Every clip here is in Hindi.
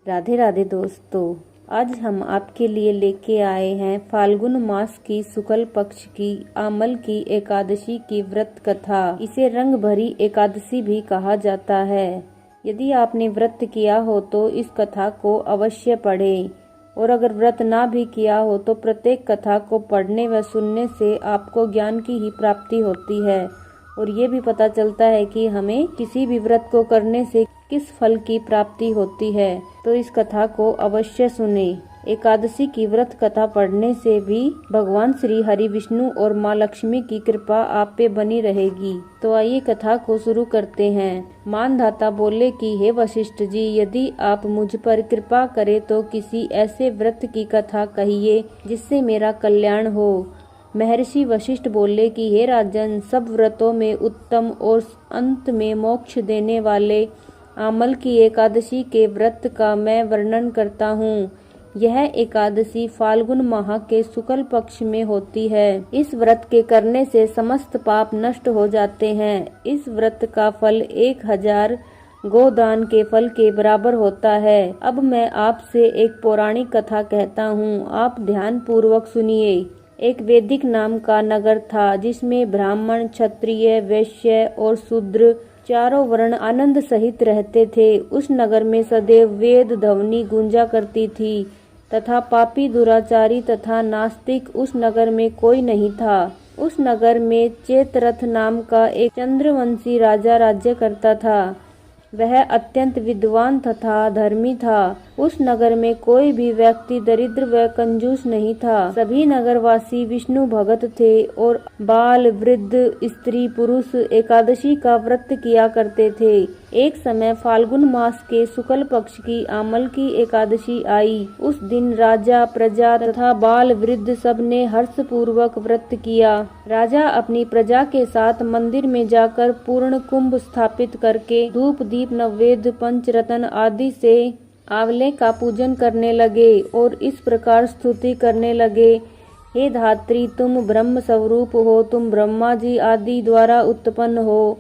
राधे राधे दोस्तों, आज हम आपके लिए लेके आए हैं फाल्गुन मास की शुक्ल पक्ष की आमल की एकादशी की व्रत कथा। इसे रंग भरी एकादशी भी कहा जाता है। यदि आपने व्रत किया हो तो इस कथा को अवश्य पढ़ें, और अगर व्रत ना भी किया हो तो प्रत्येक कथा को पढ़ने व सुनने से आपको ज्ञान की ही प्राप्ति होती है, और ये भी पता चलता है कि हमें किसी भी व्रत को करने से किस फल की प्राप्ति होती है। तो इस कथा को अवश्य सुने। एकादशी की व्रत कथा पढ़ने से भी भगवान श्री हरि विष्णु और माँ लक्ष्मी की कृपा आप पे बनी रहेगी। तो आइए कथा को शुरू करते हैं। मानधाता बोले कि हे वशिष्ठ जी, यदि आप मुझ पर कृपा करें तो किसी ऐसे व्रत की कथा कहिए जिससे मेरा कल्याण हो। महर्षि वशिष्ठ बोले कि हे राजन, सब व्रतों में उत्तम और अंत में मोक्ष देने वाले आमल की एकादशी के व्रत का मैं वर्णन करता हूँ। यह एकादशी फाल्गुन माह के शुक्ल पक्ष में होती है। इस व्रत के करने से समस्त पाप नष्ट हो जाते हैं। इस व्रत का फल 1000 गोदान के फल के बराबर होता है। अब मैं आपसे एक पौराणिक कथा कहता हूँ, आप ध्यान पूर्वक सुनिए। एक वैदिक नाम का नगर था जिसमें ब्राह्मण, क्षत्रिय, वैश्य और शूद्र चारों वर्ण आनंद सहित रहते थे। उस नगर में सदैव वेद ध्वनि गूंजा करती थी तथा पापी, दुराचारी तथा नास्तिक उस नगर में कोई नहीं था। उस नगर में चेतरथ नाम का एक चंद्रवंशी राजा राज्य करता था। वह अत्यंत विद्वान तथा धर्मी था। उस नगर में कोई भी व्यक्ति दरिद्र व कंजूस नहीं था। सभी नगरवासी विष्णु भगत थे और बाल, वृद्ध, स्त्री, पुरुष एकादशी का व्रत किया करते थे। एक समय फाल्गुन मास के शुक्ल पक्ष की आमल की एकादशी आई। उस दिन राजा, प्रजा तथा बाल, वृद्ध सब ने हर्ष पूर्वक व्रत किया। राजा अपनी प्रजा के साथ मंदिर में जाकर पूर्ण कुंभ स्थापित करके धूप, दीप, नैवेद्य, पंचरत्न आदि से आंवले का पूजन करने लगे और इस प्रकार स्तुति करने लगे। हे धात्री, तुम ब्रह्म स्वरूप हो, तुम ब्रह्मा जी आदि द्वारा उत्पन्न हो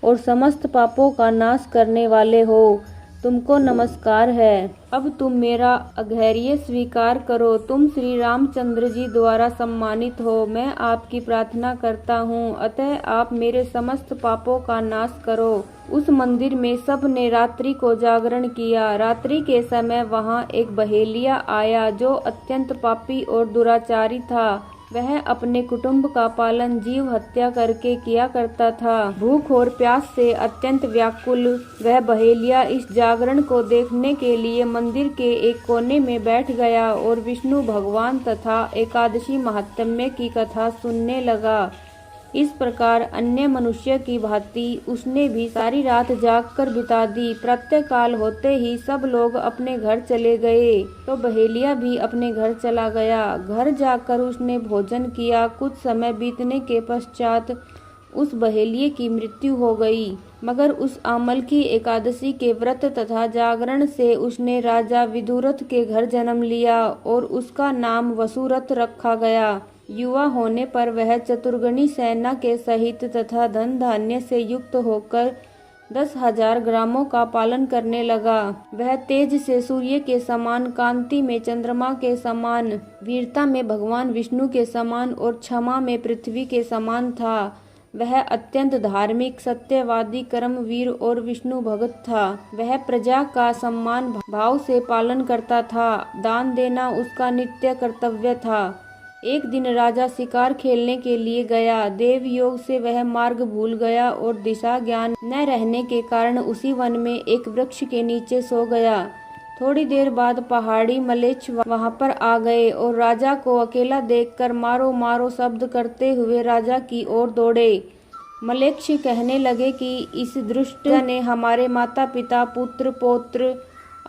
और समस्त पापों का नाश करने वाले हो। तुमको नमस्कार है। अब तुम मेरा अघैर्य स्वीकार करो। तुम श्री रामचंद्र जी द्वारा सम्मानित हो। मैं आपकी प्रार्थना करता हूँ, अतः आप मेरे समस्त पापों का नाश करो। उस मंदिर में सब ने रात्रि को जागरण किया। रात्रि के समय वहाँ एक बहेलिया आया जो अत्यंत पापी और दुराचारी था। वह अपने कुटुंब का पालन जीव हत्या करके किया करता था। भूख और प्यास से अत्यंत व्याकुल वह बहेलिया इस जागरण को देखने के लिए मंदिर के एक कोने में बैठ गया और विष्णु भगवान तथा एकादशी महात्म्य की कथा सुनने लगा। इस प्रकार अन्य मनुष्य की भांति उसने भी सारी रात जागकर बिता दी। प्रातःकाल होते ही सब लोग अपने घर चले गए तो बहेलिया भी अपने घर चला गया। घर जाकर उसने भोजन किया। कुछ समय बीतने के पश्चात उस बहेलिये की मृत्यु हो गई, मगर उस आमल की एकादशी के व्रत तथा जागरण से उसने राजा विदुरथ के घर जन्म लिया और उसका नाम वसुरथ रखा गया। युवा होने पर वह चतुर्गणी सेना के सहित तथा धन धान्य से युक्त होकर 10,000 ग्रामों का पालन करने लगा। वह तेज से सूर्य के समान, कांति में चंद्रमा के समान, वीरता में भगवान विष्णु के समान और क्षमा में पृथ्वी के समान था। वह अत्यंत धार्मिक, सत्यवादी, कर्मवीर और विष्णु भगत था। वह प्रजा का सम्मान भाव से पालन करता था। दान देना उसका नित्य कर्तव्य था। एक दिन राजा शिकार खेलने के लिए गया। देव योग से वह मार्ग भूल गया और दिशा ज्ञान न रहने के कारण उसी वन में एक वृक्ष के नीचे सो गया। थोड़ी देर बाद पहाड़ी मलेच्छ वहां पर आ गए और राजा को अकेला देखकर मारो मारो शब्द करते हुए राजा की ओर दौड़े। मलेच्छ कहने लगे कि इस दुष्ट ने हमारे माता पिता, पुत्र, पौत्र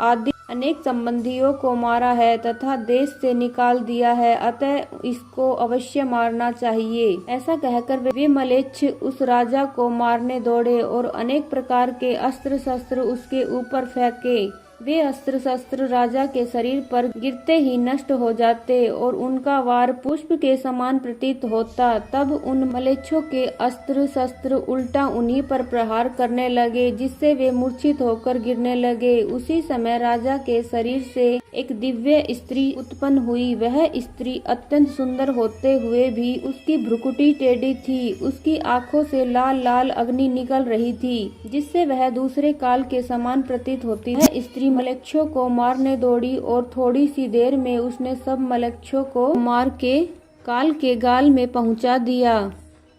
आदि अनेक संबंधियों को मारा है तथा देश से निकाल दिया है, अतः इसको अवश्य मारना चाहिए। ऐसा कहकर वे मलेच्छ उस राजा को मारने दौड़े और अनेक प्रकार के अस्त्र शस्त्र उसके ऊपर फेंके। वे अस्त्र शस्त्र राजा के शरीर पर गिरते ही नष्ट हो जाते और उनका वार पुष्प के समान प्रतीत होता। तब उन म्लेच्छों के अस्त्र शस्त्र उल्टा उन्हीं पर प्रहार करने लगे, जिससे वे मूर्छित होकर गिरने लगे। उसी समय राजा के शरीर से एक दिव्य स्त्री उत्पन्न हुई। वह स्त्री अत्यंत सुंदर होते हुए भी उसकी भ्रुकुटी टेढ़ी थी। उसकी आंखों से लाल लाल अग्नि निकल रही थी, जिससे वह दूसरे काल के समान प्रतीत होती। वह स्त्री म्लेच्छों को मारने दौड़ी और थोड़ी सी देर में उसने सब म्लेच्छों को मार के काल के गाल में पहुंचा दिया।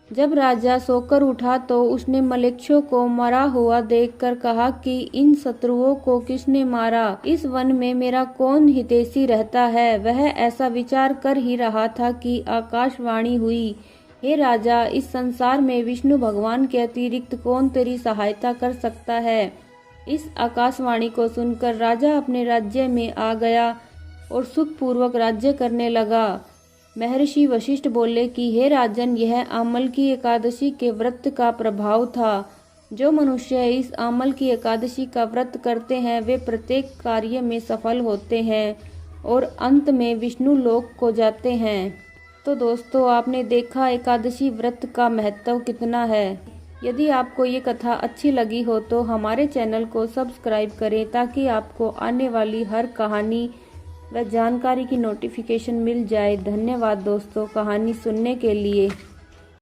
जब राजा सोकर उठा तो उसने म्लेच्छों को मरा हुआ देखकर कहा कि इन शत्रुओं को किसने मारा? इस वन में मेरा कौन हितैषी रहता है? वह ऐसा विचार कर ही रहा था कि आकाशवाणी हुई, हे राजा, इस संसार में विष्णु भगवान के अतिरिक्त कौन तेरी सहायता कर सकता है? इस आकाशवाणी को सुनकर राजा अपने राज्य में आ गया और सुखपूर्वक राज्य करने लगा। महर्षि वशिष्ठ बोले कि हे राजन, यह आमल की एकादशी के व्रत का प्रभाव था। जो मनुष्य इस आमल की एकादशी का व्रत करते हैं वे प्रत्येक कार्य में सफल होते हैं और अंत में विष्णु लोक को जाते हैं। तो दोस्तों, आपने देखा एकादशी व्रत का महत्व कितना है। यदि आपको ये कथा अच्छी लगी हो तो हमारे चैनल को सब्सक्राइब करें, ताकि आपको आने वाली हर कहानी व जानकारी की नोटिफिकेशन मिल जाए। धन्यवाद दोस्तों, कहानी सुनने के लिए।